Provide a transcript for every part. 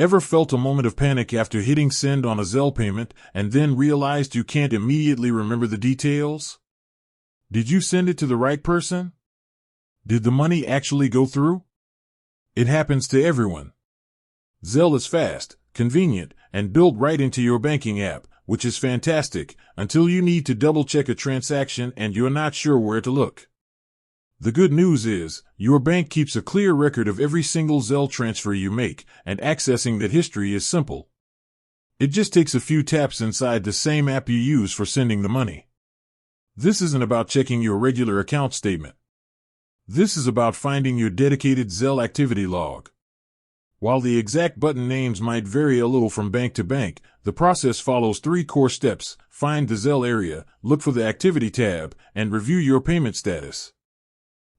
Ever felt a moment of panic after hitting send on a Zelle payment and then realized you can't immediately remember the details? Did you send it to the right person? Did the money actually go through? It happens to everyone. Zelle is fast, convenient, and built right into your banking app, which is fantastic, until you need to double-check a transaction and you're not sure where to look. The good news is, your bank keeps a clear record of every single Zelle transfer you make, and accessing that history is simple. It just takes a few taps inside the same app you use for sending the money. This isn't about checking your regular account statement. This is about finding your dedicated Zelle activity log. While the exact button names might vary a little from bank to bank, the process follows 3 core steps: find the Zelle area, look for the activity tab, and review your payment status.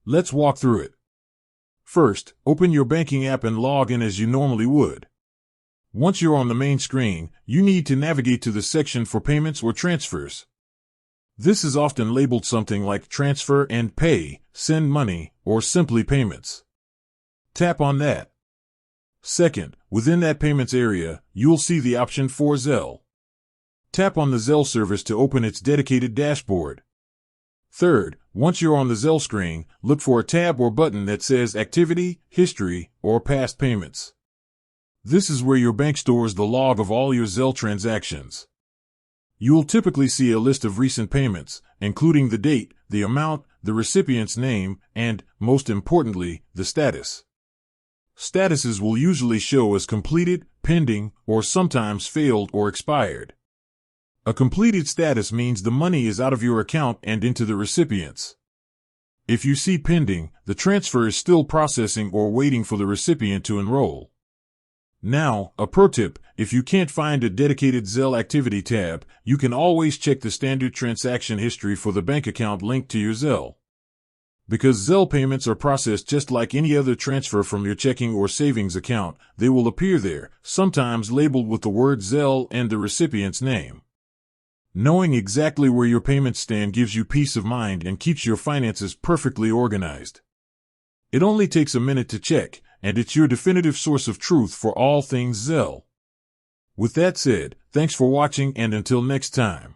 Let's walk through it. First, open your banking app and log in as you normally would. Once you're on the main screen, you need to navigate to the section for payments or transfers. This is often labeled something like transfer and pay, send money, or simply payments. Tap on that. Second, within that payments area, you'll see the option for Zelle. Tap on the Zelle service to open its dedicated dashboard. Third, once you're on the Zelle screen, look for a tab or button that says Activity, History, or Past Payments. This is where your bank stores the log of all your Zelle transactions. You'll typically see a list of recent payments, including the date, the amount, the recipient's name, and, most importantly, the status. Statuses will usually show as completed, pending, or sometimes failed or expired. A completed status means the money is out of your account and into the recipient's. If you see pending, the transfer is still processing or waiting for the recipient to enroll. Now, a pro tip: if you can't find a dedicated Zelle activity tab, you can always check the standard transaction history for the bank account linked to your Zelle. Because Zelle payments are processed just like any other transfer from your checking or savings account, they will appear there, sometimes labeled with the word Zelle and the recipient's name. Knowing exactly where your payments stand gives you peace of mind and keeps your finances perfectly organized. It only takes a minute to check, and it's your definitive source of truth for all things Zelle. With that said, thanks for watching, and until next time.